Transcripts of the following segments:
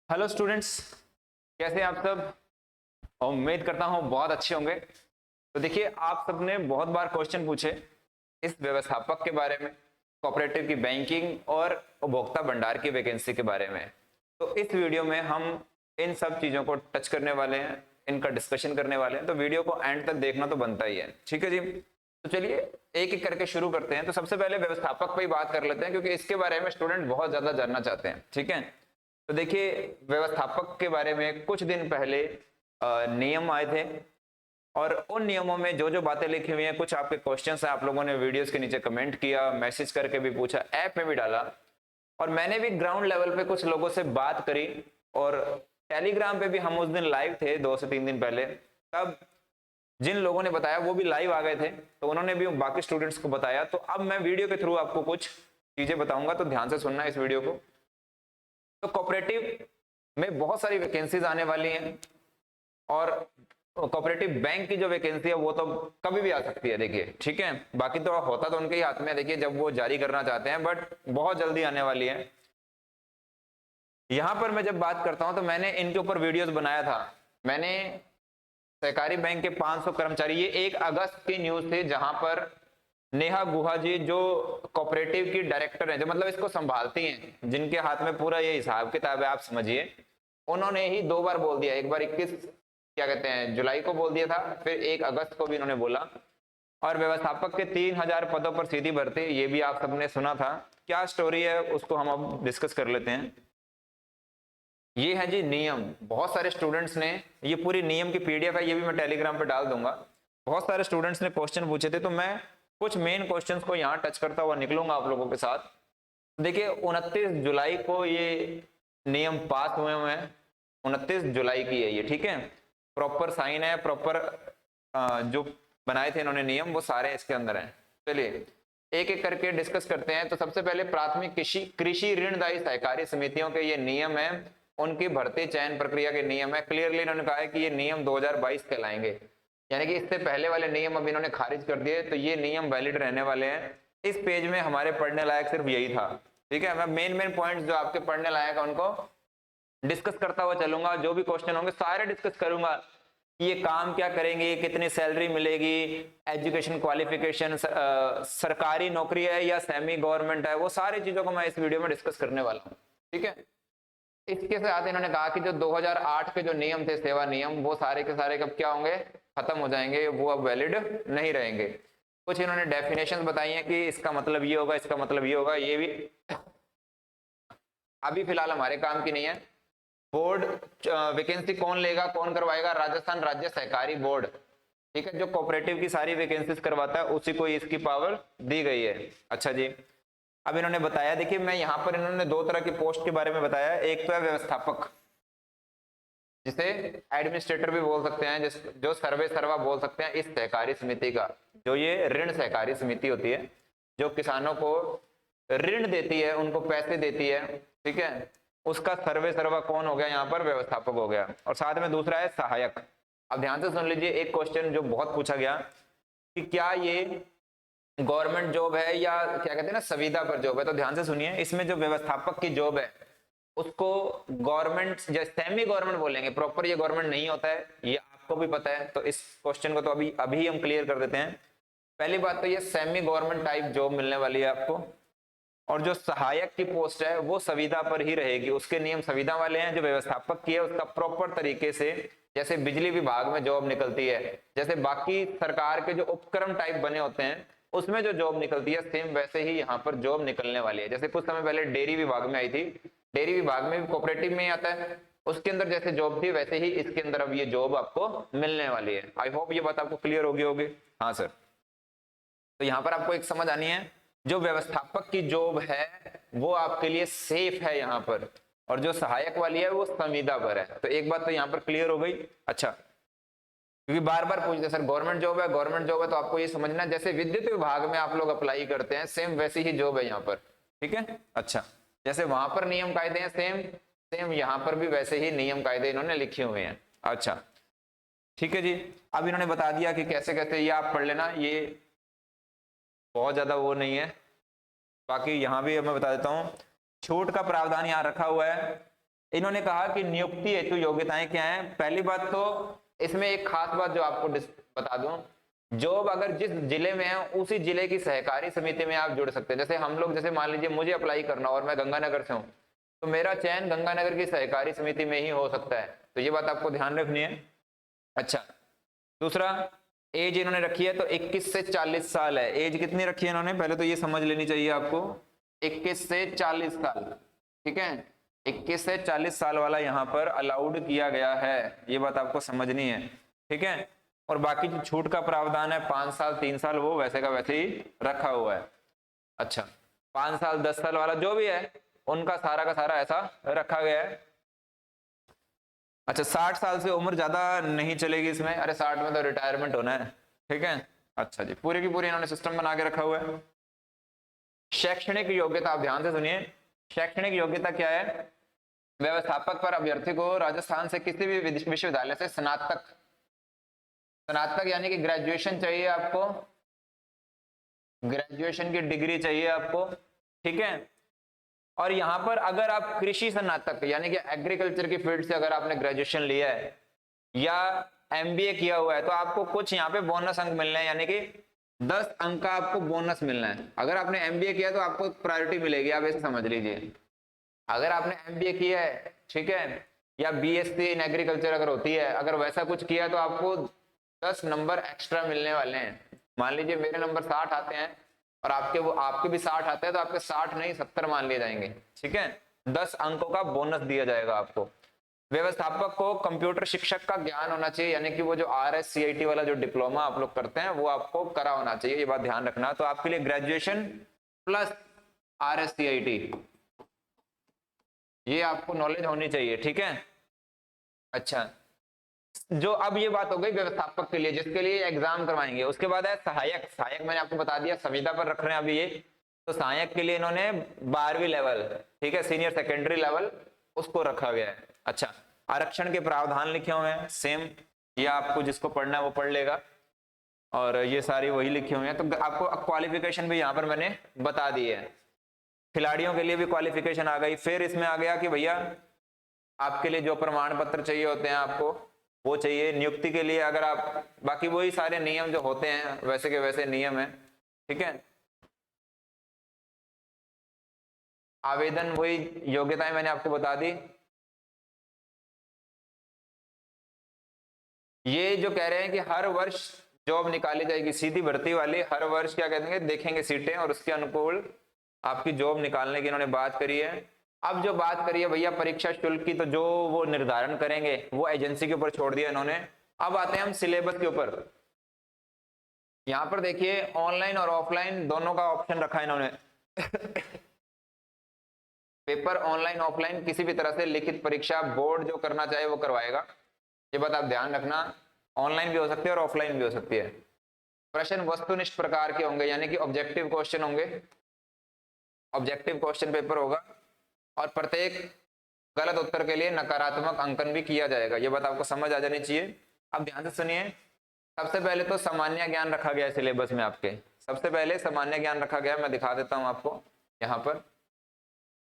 Hello students, कैसे हैं आप सब। उम्मीद करता हूँ बहुत अच्छे होंगे। तो देखिए, आप सबने बहुत बार क्वेश्चन पूछे इस व्यवस्थापक के बारे में, कोऑपरेटिव की बैंकिंग और उपभोक्ता भंडार की वैकेंसी के बारे में। तो इस वीडियो में हम इन सब चीज़ों को टच करने वाले हैं, इनका डिस्कशन करने वाले हैं। तो वीडियो को एंड तक देखना तो बनता ही है, ठीक है जी। तो चलिए एक एक करके शुरू करते हैं। तो सबसे पहले व्यवस्थापक पे ही बात कर लेते हैं, क्योंकि इसके बारे में स्टूडेंट बहुत ज्यादा जानना चाहते हैं, ठीक है। तो देखिए, व्यवस्थापक के बारे में कुछ दिन पहले नियम आए थे, और उन नियमों में जो जो बातें लिखी हुई हैं, कुछ आपके क्वेश्चंस हैं, आप लोगों ने वीडियोस के नीचे कमेंट किया, मैसेज करके भी पूछा, ऐप में भी डाला, और मैंने भी ग्राउंड लेवल पे कुछ लोगों से बात करी। और टेलीग्राम पे भी हम उस दिन लाइव थे, 2 से 3 दिन पहले। तब जिन लोगों ने बताया वो भी लाइव आ गए थे, तो उन्होंने भी बाकी स्टूडेंट्स को बताया। तो अब मैं वीडियो के थ्रू आपको कुछ चीजें बताऊंगा, तो ध्यान से सुनना इस वीडियो को। तो कोऑपरेटिव में बहुत सारी वैकेंसीज आने वाली हैं, और कोऑपरेटिव बैंक की जो वैकेंसी है वो तो कभी भी आ सकती है, देखिए, ठीक है। बाकी तो होता तो उनके ही हाथ में है, देखिए, जब वो जारी करना चाहते हैं, बट बहुत जल्दी आने वाली है। यहां पर मैं जब बात करता हूं तो मैंने इनके ऊपर वीडियोस बनाया था। मैंने सहकारी बैंक के 500 कर्मचारी, ये 1 अगस्त की न्यूज थी, जहां पर नेहा गुहा जी, जो कोऑपरेटिव की डायरेक्टर हैं, जो मतलब इसको संभालती हैं, जिनके हाथ में पूरा ये हिसाब किताब है, आप समझिए, उन्होंने ही 2 बार बोल दिया। एक बार 21 क्या कहते हैं जुलाई को बोल दिया था, फिर 1 अगस्त को भी इन्होंने बोला। और व्यवस्थापक के 3000 पदों पर सीधी भर्ती, ये भी आप सबने सुना था। क्या स्टोरी है उसको हम अब डिस्कस कर लेते हैं। ये है जी नियम। बहुत सारे स्टूडेंट्स ने, ये पूरी नियम की पीडीएफ है, ये भी मैं टेलीग्राम पे डाल दूंगा। बहुत सारे स्टूडेंट्स ने क्वेश्चन पूछे थे, तो मैं कुछ मेन क्वेश्चंस को यहाँ टच करता हुआ निकलूंगा आप लोगों के साथ। देखिए, 29 जुलाई को ये नियम पास हुए हैं। 29 जुलाई की है ये, ठीक है। प्रॉपर साइन है, प्रॉपर जो बनाए थे इन्होंने नियम, वो सारे इसके अंदर हैं। चलिए एक एक करके डिस्कस करते हैं। तो सबसे पहले प्राथमिक कृषि ऋणदायी सहकारी समितियों के ये नियम है, उनकी भर्ती चयन प्रक्रिया के नियम है। क्लियरली इन्होंने कहा है कि ये नियम 2022 कहलाएंगे, यानी कि इससे पहले वाले नियम अब इन्होंने खारिज कर दिए, तो ये नियम वैलिड रहने वाले हैं। इस पेज में हमारे पढ़ने लायक सिर्फ यही था, ठीक है। मैं मेन पॉइंट्स जो आपके पढ़ने लायक है उनको डिस्कस करता हुआ चलूंगा। जो भी क्वेश्चन होंगे सारे डिस्कस करूंगा। ये काम क्या करेंगे, कितनी सैलरी मिलेगी, एजुकेशन क्वालिफिकेशन, सरकारी नौकरी है या सेमी गवर्नमेंट है, वो सारी चीजों को मैं इस वीडियो में डिस्कस करने वाला हूँ, ठीक है। इसके साथ इन्होंने कहा कि जो 2008 के जो नियम थे, सेवा नियम, वो सारे के सारे कब क्या होंगे, खत्म हो जाएंगे, वो अब वैलिड नहीं रहेंगे। कुछ इन्होंने डेफिनेशन बताई है कि इसका मतलब ये होगा, इसका मतलब ये होगा, ये भी अभी फिलहाल हमारे काम की नहीं है। बोर्ड वैकेंसी कौन लेगा, कौन करवाएगा, राजस्थान राज्य सहकारी बोर्ड, ठीक है, जो कोऑपरेटिव की सारी वैकेंसीज करवाता है, उसी को इसकी पावर दी गई है। अच्छा जी, अब इन्होंने बताया, देखिए, मैं यहाँ पर इन्होंने 2 तरह की पोस्ट के बारे में बताया। एक तो है व्यवस्थापक, जिसे एडमिनिस्ट्रेटर भी बोल सकते हैं, जो सर्वे सर्वा बोल सकते हैं इस सहकारी समिति का। जो ये ऋण सहकारी समिति होती है, जो किसानों को ऋण देती है, उनको पैसे देती है, ठीक है, उसका सर्वे सर्वा कौन हो गया, यहाँ पर व्यवस्थापक हो गया। और साथ में दूसरा है सहायक। अब ध्यान से सुन लीजिए, एक क्वेश्चन जो बहुत पूछा गया कि क्या ये गवर्नमेंट जॉब है या क्या कहते हैं ना, संविदा पर जॉब है। तो ध्यान से सुनिए, इसमें जो व्यवस्थापक की जॉब है उसको गवर्नमेंट या सेमी गवर्नमेंट बोलेंगे, प्रॉपर ये गवर्नमेंट नहीं होता है, ये आपको भी पता है। तो इस क्वेश्चन को तो अभी अभी हम क्लियर कर देते हैं। पहली बात तो ये सेमी गवर्नमेंट टाइप जॉब मिलने वाली है आपको। और जो सहायक की पोस्ट है वो संविदा पर ही रहेगी, उसके नियम संविदा वाले हैं। जो व्यवस्थापक की है उसका प्रॉपर तरीके से, जैसे बिजली विभाग में जॉब निकलती है, जैसे बाकी सरकार के जो उपक्रम टाइप बने होते हैं उसमें जो जॉब निकलती है, सेम वैसे ही यहाँ पर जॉब निकलने वाली है। जैसे कुछ समय पहले डेयरी विभाग में आई थी, डेयरी विभाग में भी कोऑपरेटिव में ही आता है, उसके अंदर जैसे जॉब थी वैसे ही इसके अंदर अब ये जॉब आपको मिलने वाली है। आई होप ये बात आपको क्लियर होगी। हाँ सर, तो यहाँ पर आपको एक समझ आनी है, जो व्यवस्थापक की जॉब है वो आपके लिए सेफ है यहाँ पर, और जो सहायक वाली है वो संविदा पर है। तो एक बात तो यहाँ पर क्लियर हो गई। अच्छा, क्योंकि बार बार पूछते सर गवर्नमेंट जॉब है, गवर्नमेंट जॉब है, तो आपको ये समझना है जैसे विद्युत विभाग में आप लोग अप्लाई करते हैं, सेम वैसी ही जॉब है यहाँ पर, ठीक है। अच्छा, जैसे वहां पर नियम कायदे हैं, सेम सेम यहाँ पर भी वैसे ही नियम कायदे इन्होंने लिखे हुए हैं। अच्छा, ठीक है जी। अब इन्होंने बता दिया कि कैसे कैसे, ये आप पढ़ लेना, ये बहुत ज्यादा वो नहीं है। बाकी यहाँ भी मैं बता देता हूँ, छूट का प्रावधान यहाँ रखा हुआ है। इन्होंने कहा कि नियुक्ति हेतु योग्यताएं क्या हैं। पहली बात तो इसमें एक खास बात जो आपको बता दूं, जॉब अगर जिस जिले में है उसी जिले की सहकारी समिति में आप जुड़ सकते हैं। जैसे हम लोग, जैसे मान लीजिए मुझे अप्लाई करना और मैं गंगानगर से हूं, तो मेरा चयन गंगानगर की सहकारी समिति में ही हो सकता है। तो ये बात आपको ध्यान रखनी है। अच्छा, दूसरा, एज इन्होंने रखी है तो 21 से 40 साल है। एज कितनी रखी है इन्होंने, पहले तो ये समझ लेनी चाहिए आपको, 21 से 40 साल। ठीक है, 21 से 40 साल वाला यहाँ पर अलाउड किया गया है, ये बात आपको समझनी है। ठीक है, और बाकी जो छूट का प्रावधान है 5 साल 3 साल, वो वैसे का वैसे ही रखा हुआ है। अच्छा, 5 साल 10 साल वाला जो भी है उनका सारा का सारा ऐसा रखा गया है। अच्छा, 60 साल से उम्र ज्यादा नहीं चलेगी इसमें, अरे 60 में तो रिटायरमेंट होना है। ठीक है, अच्छा जी, पूरी की पूरी इन्होंने सिस्टम बना के रखा हुआ है। शैक्षणिक योग्यता, आप ध्यान से सुनिए, शैक्षणिक योग्यता क्या है, व्यवस्थापक पर अभ्यर्थी को राजस्थान से किसी भी विश्वविद्यालय से स्नातक यानी कि ग्रेजुएशन चाहिए आपको, ग्रेजुएशन की डिग्री चाहिए आपको। ठीक है, और यहां पर अगर आप कृषि स्नातक यानी कि एग्रीकल्चर की फील्ड से अगर आपने ग्रेजुएशन लिया है या एमबीए किया हुआ है तो आपको कुछ यहाँ पे बोनस अंक मिलने हैं, यानी कि 10 अंक का आपको बोनस मिलना है। अगर आपने एमबीए किया तो आपको प्रायोरिटी मिलेगी, आप ऐसे समझ लीजिए। अगर आपने एमबीए किया है, ठीक है, या बीएससी इन एग्रीकल्चर अगर होती है, अगर वैसा कुछ किया तो आपको 10 नंबर एक्स्ट्रा मिलने वाले हैं। मान लीजिए मेरे नंबर 60 आते हैं और आपके भी 60 आते हैं, तो आपके 60 नहीं 70 मान लिए जाएंगे। ठीक है, 10 अंकों का बोनस दिया जाएगा आपको। व्यवस्थापक को कंप्यूटर शिक्षक का ज्ञान होना चाहिए, यानी कि वो जो RSCIT वाला जो डिप्लोमा आप लोग करते हैं वो आपको करा होना चाहिए, ये बात ध्यान रखना। तो आपके लिए ग्रेजुएशन प्लस RSCIT ये आपको नॉलेज होनी चाहिए। ठीक है, अच्छा, जो अब ये बात हो गई व्यवस्थापक के लिए जिसके लिए एग्जाम करवाएंगे। उसके बाद है सहायक। सहायक मैंने आपको बता दिया संविदा पर रख रहे हैं अभी ये, तो सहायक के लिए इन्होंने 12वीं लेवल, ठीक है, सीनियर सेकेंडरी लेवल, उसको रखा गया है। अच्छा, आरक्षण के प्रावधान लिखे हुए हैं सेम, ये आपको जिसको पढ़ना है वो पढ़ लेगा, और ये सारी वही लिखे हुए हैं। तो आपको क्वालिफिकेशन भी यहाँ पर मैंने बता दी है। खिलाड़ियों के लिए भी क्वालिफिकेशन आ गई। फिर इसमें आ गया कि भैया आपके लिए जो प्रमाण पत्र चाहिए होते हैं आपको वो चाहिए। नियुक्ति के लिए अगर आप, बाकी वही सारे नियम जो होते हैं वैसे के वैसे नियम है। ठीक है, आवेदन वही योग्यताएं मैंने आपको बता दी। ये जो कह रहे हैं कि हर वर्ष जॉब निकाली जाएगी सीधी भर्ती वाली, हर वर्ष क्या कहते हैं देखेंगे सीटें और उसके अनुकूल आपकी जॉब निकालने की इन्होंने बात करी है। अब जो बात करी है भैया परीक्षा शुल्क की, तो जो वो निर्धारण करेंगे वो एजेंसी के ऊपर छोड़ दिया इन्होंने। अब आते हैं हम सिलेबस के ऊपर। यहां पर देखिए ऑनलाइन और ऑफलाइन दोनों का ऑप्शन रखा है इन्होंने। पेपर ऑनलाइन ऑफलाइन किसी भी तरह से लिखित परीक्षा बोर्ड जो करना चाहे वो करवाएगा, ये बात आप ध्यान रखना। ऑनलाइन भी हो सकती है और ऑफलाइन भी हो सकती है। प्रश्न वस्तुनिष्ठ प्रकार के होंगे, यानी कि ऑब्जेक्टिव क्वेश्चन होंगे, ऑब्जेक्टिव क्वेश्चन पेपर होगा, और प्रत्येक गलत उत्तर के लिए नकारात्मक अंकन भी किया जाएगा। ये बात आपको समझ आ जानी चाहिए। अब ध्यान से सुनिए, सबसे पहले तो सामान्य ज्ञान रखा गया है सिलेबस में आपके। सबसे पहले सामान्य ज्ञान रखा गया है, मैं दिखा देता हूं आपको यहाँ पर।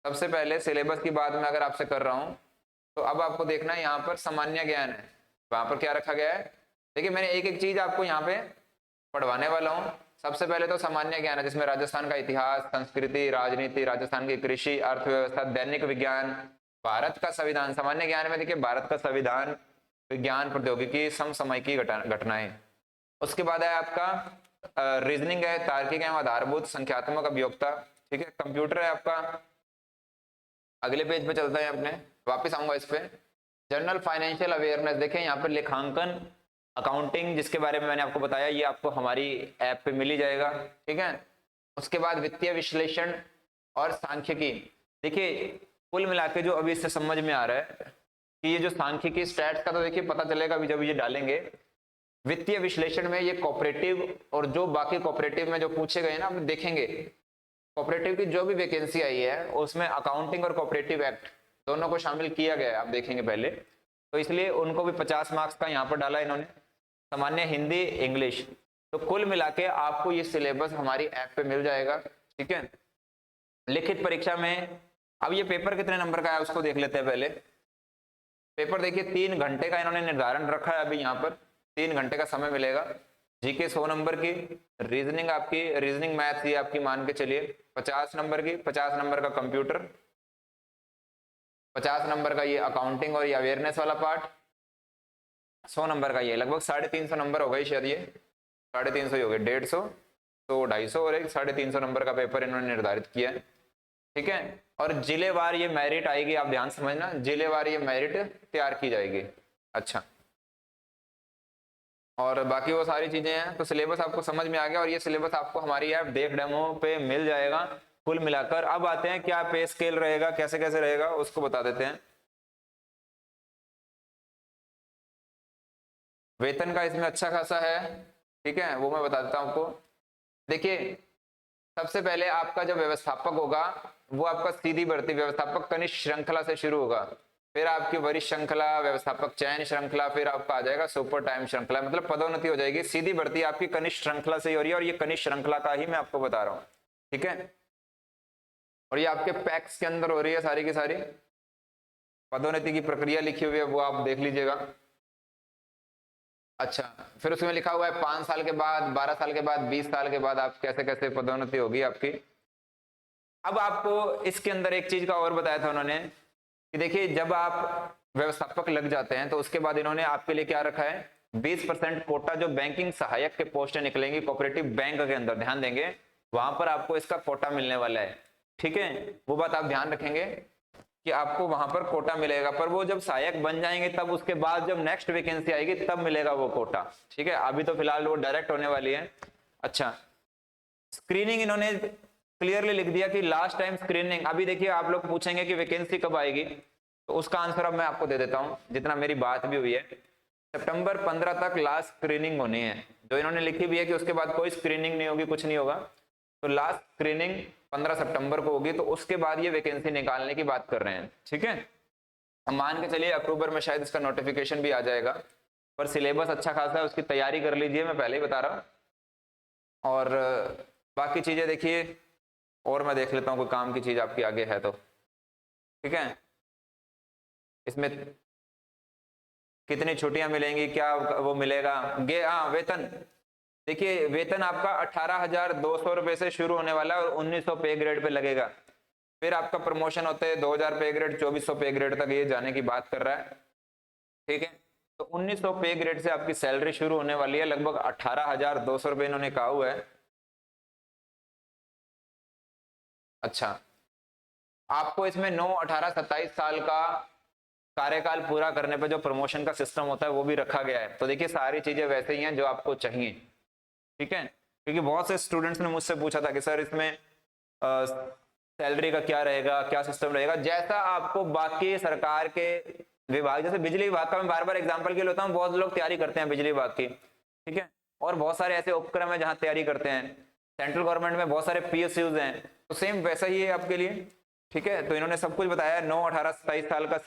सबसे पहले सिलेबस की बात मैं अगर आपसे कर रहा हूं तो अब आपको देखना है यहाँ पर सामान्य ज्ञान है, वहां पर क्या रखा गया है। देखिए मैंने एक एक चीज आपको यहाँ पे पढ़वाने वाला हूँ। सबसे पहले तो सामान्य ज्ञान है जिसमें राजस्थान का इतिहास, संस्कृति, राजनीति, राजस्थान की कृषि, अर्थव्यवस्था, दैनिक विज्ञान, भारत का संविधान। सामान्य ज्ञान में देखिए भारत का संविधान, विज्ञान, प्रौद्योगिकी, समसामयिकी घटनाएं। उसके बाद है आपका रीजनिंग है, तार्किक एवं आधारभूत संख्यात्मक अभियोक्ता। ठीक है, कंप्यूटर है आपका। अगले पेज पे चलते हैं अपने, वापस आऊंगा इस पे। जनरल फाइनेंशियल अवेयरनेस, देखें यहाँ पर लेखांकन, अकाउंटिंग जिसके बारे में मैंने आपको बताया, ये आपको हमारी ऐप पे मिल ही जाएगा। ठीक है, उसके बाद वित्तीय विश्लेषण और सांख्यिकी। देखिए कुल मिला के जो अभी इससे समझ में आ रहा है कि ये जो सांख्यिकी स्टैट्स का तो देखिए पता चलेगा अभी जब ये डालेंगे। वित्तीय विश्लेषण में ये कोऑपरेटिव और जो बाकी कोऑपरेटिव में जो पूछे गए ना, आप देखेंगे कोऑपरेटिव की जो भी वैकेंसी आई है उसमें अकाउंटिंग और कोऑपरेटिव एक्ट दोनों को शामिल किया गया है, आप देखेंगे पहले। तो इसलिए उनको भी 50 मार्क्स का यहाँ पर डाला इन्होंने। सामान्य हिंदी, इंग्लिश। तो कुल मिला के आपको ये सिलेबस हमारी ऐप पे मिल जाएगा। ठीक है, लिखित परीक्षा में अब ये पेपर कितने नंबर का है उसको देख लेते हैं पहले। पेपर देखिए 3 घंटे का इन्होंने निर्धारण रखा है अभी यहाँ पर, 3 घंटे का समय मिलेगा। जीके 100 नंबर की, रीजनिंग आपकी, रीजनिंग मैथ्स ये आपकी मान के चलिए 50 नंबर की, 50 नंबर का कंप्यूटर, 50 नंबर का ये अकाउंटिंग और ये अवेयरनेस वाला पार्ट, 100 नंबर का ये लगभग 350 नंबर हो गई शायद, ये 350 ही हो गए, 150 तो 250 और एक 350 नंबर का पेपर इन्होंने निर्धारित किया है। ठीक है, और जिलेवार ये मेरिट आएगी, आप ध्यान समझना, जिलेवार ये मेरिट तैयार की जाएगी। अच्छा, और बाकी वो सारी चीजें हैं, तो सिलेबस आपको समझ में आ गया, और ये सिलेबस आपको हमारी ऐप देख डेमो पे मिल जाएगा कुल मिलाकर। अब आते हैं क्या पे स्केल रहेगा, कैसे कैसे रहेगा उसको बता देते हैं। वेतन का इसमें अच्छा खासा है, ठीक है, वो मैं बता देता हूं आपको। देखिए सबसे पहले आपका जो व्यवस्थापक होगा वो आपका सीधी भर्ती व्यवस्थापक कनिष्ठ श्रृंखला से शुरू होगा, फिर आपकी वरिष्ठ श्रृंखला, व्यवस्थापक चयन श्रृंखला, फिर आपका आ जाएगा सुपर टाइम श्रृंखला, मतलब पदोन्नति हो जाएगी। सीधी भर्ती आपकी कनिष्ठ श्रृंखला से ही हो रही है, और ये कनिष्ठ श्रृंखला का ही मैं आपको बता रहा हूँ, ठीक है। और ये आपके पैक्स के अंदर हो रही है सारी की सारी, पदोन्नति की प्रक्रिया लिखी हुई है वो आप देख लीजिएगा। अच्छा, फिर उसमें लिखा हुआ है 5 साल के बाद, 12 साल के बाद, 20 साल के बाद आप कैसे कैसे पदोन्नति होगी आपकी। अब आपको इसके अंदर एक चीज का और बताया था उन्होंने कि देखिए जब आप व्यवस्थापक लग जाते हैं तो उसके बाद इन्होंने आपके लिए क्या रखा है, 20% कोटा जो बैंकिंग सहायक के पोस्टें निकलेंगी कोऑपरेटिव बैंक के अंदर, ध्यान देंगे वहां पर आपको इसका कोटा मिलने वाला है, ठीक है, वो बात आप ध्यान रखेंगे कि आपको वहां पर कोटा मिलेगा। पर वो जब सहायक बन जाएंगे तब उसके बाद जब नेक्स्ट वैकेंसी आएगी तब मिलेगा वो कोटा, ठीक है, अभी तो फिलहाल वो डायरेक्ट होने वाली है। अच्छा, स्क्रीनिंग इन्होंने क्लियरली लिख दिया कि लास्ट टाइम स्क्रीनिंग, अभी देखिए आप लोग पूछेंगे कि वैकेंसी कब आएगी, तो उसका आंसर अब मैं आपको दे देता हूं जितना मेरी बात भी हुई है। सितंबर 15 तक लास्ट स्क्रीनिंग होनी है, जो इन्होंने लिखी भी है कि उसके बाद कोई स्क्रीनिंग नहीं होगी, कुछ नहीं होगा, तो लास्ट स्क्रीनिंग 15 सितंबर को होगी, तो उसके बाद ये वैकेंसी निकालने की बात कर रहे हैं, ठीक है। हम मान के चलिए अक्टूबर में शायद इसका नोटिफिकेशन भी आ जाएगा, पर सिलेबस अच्छा खासा है, उसकी तैयारी कर लीजिए, मैं पहले ही बता रहा हूँ। और बाकी चीजें देखिए, और मैं देख लेता हूँ कोई काम की चीज आपकी आगे है तो, ठीक है। इसमें कितनी छुट्टियां मिलेंगी, क्या वो मिलेगा, हाँ वेतन, देखिए वेतन आपका 18,200 रुपए से शुरू होने वाला है और 1900 पे ग्रेड पे लगेगा, फिर आपका प्रमोशन होते हैं 2000 पे ग्रेड, 2400 पे ग्रेड तक ये जाने की बात कर रहा है, ठीक है। तो 1900 पे ग्रेड से आपकी सैलरी शुरू होने वाली है, लगभग 18,200 रुपए इन्होंने कहा हुआ है। अच्छा, आपको इसमें 9, 18, 27 साल का कार्यकाल पूरा करने पर जो प्रमोशन का सिस्टम होता है वो भी रखा गया है, तो देखिए सारी चीजें वैसे ही हैं जो आपको चाहिए, ठीक है। क्योंकि बहुत से स्टूडेंट्स ने मुझसे पूछा था कि सर इसमें सैलरी का क्या रहेगा, क्या सिस्टम रहेगा, जैसा आपको बाकी सरकार के विभाग, जैसे बिजली विभाग का मैं बार बार एग्जांपल के लिए लेता हूँ, बहुत लोग तैयारी करते हैं बिजली विभाग की, ठीक है, और बहुत सारे ऐसे उपक्रम है जहाँ तैयारी करते हैं, सेंट्रल गवर्नमेंट में बहुत सारे PSUs हैं, तो सेम वैसा ही है आपके लिए, ठीक है। तो इन्होंने सब कुछ बताया, 9, 18, 27 साल का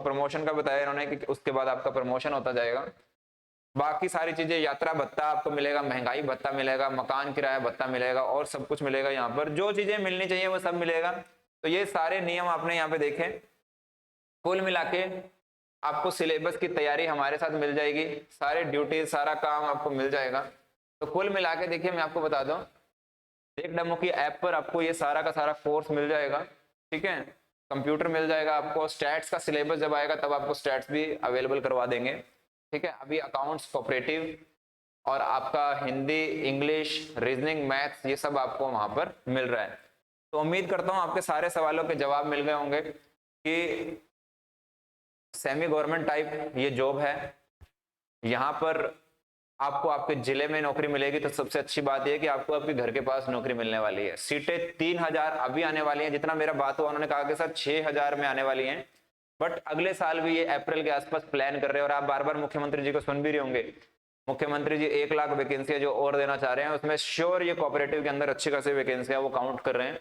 प्रमोशन का बताया इन्होंने कि उसके बाद आपका प्रमोशन होता जाएगा। बाकी सारी चीजें, यात्रा भत्ता आपको मिलेगा, महंगाई भत्ता मिलेगा, मकान किराया भत्ता मिलेगा, और सब कुछ मिलेगा, यहाँ पर जो चीजें मिलनी चाहिए वो सब मिलेगा। तो ये सारे नियम आपने यहाँ पे देखे, कुल मिला के आपको सिलेबस की तैयारी हमारे साथ मिल जाएगी, सारे ड्यूटी सारा काम आपको मिल जाएगा। तो कुल मिला के देखिए मैं आपको बता दूं, देख डेमो की ऐप पर आपको ये सारा का सारा कोर्स मिल जाएगा, ठीक है, कंप्यूटर मिल जाएगा आपको, स्टैट्स का सिलेबस जब आएगा तब आपको स्टैट्स भी अवेलेबल करवा देंगे, ठीक है। अभी अकाउंट्स, कोऑपरेटिव और आपका हिंदी, इंग्लिश, रीजनिंग, मैथ्स ये सब आपको वहां पर मिल रहा है। तो उम्मीद करता हूं आपके सारे सवालों के जवाब मिल गए होंगे कि सेमी गवर्नमेंट टाइप ये जॉब है, यहाँ पर आपको आपके जिले में नौकरी मिलेगी, तो सबसे अच्छी बात यह है कि आपको आपके घर के पास नौकरी मिलने वाली है। सीटें 3000 अभी आने वाली हैं, जितना मेरा बात हुआ उन्होंने कहा कि सर 6000 में आने वाली हैं, बट अगले साल भी ये अप्रैल के आसपास प्लान कर रहे हैं। और आप बार बार मुख्यमंत्री जी को सुन भी रहे होंगे, मुख्यमंत्री जी 1 लाख वैकेंसियां जो और देना चाह रहे हैं, उसमें श्योर ये कोऑपरेटिव के अंदर अच्छी खासी वैकेंसियां वो काउंट कर रहे हैं।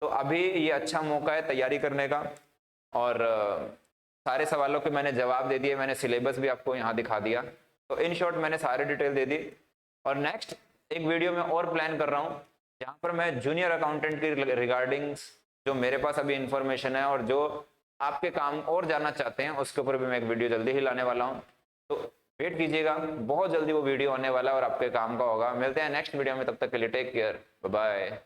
तो अभी ये अच्छा मौका है तैयारी करने का, और सारे सवालों के मैंने जवाब दे दिए, मैंने सिलेबस भी आपको यहाँ दिखा दिया, तो इन शॉर्ट मैंने सारी डिटेल दे दी। और नेक्स्ट एक वीडियो में और प्लान कर रहा हूँ जहाँ पर मैं जूनियर अकाउंटेंट की रिगार्डिंग जो मेरे पास अभी इंफॉर्मेशन है और जो आपके काम और जानना चाहते हैं उसके ऊपर भी मैं एक वीडियो जल्दी ही लाने वाला हूँ। तो वेट कीजिएगा, बहुत जल्दी वो वीडियो आने वाला है और आपके काम का होगा। मिलते हैं नेक्स्ट वीडियो में, तब तक के लिए टेक केयर, बाय बाय।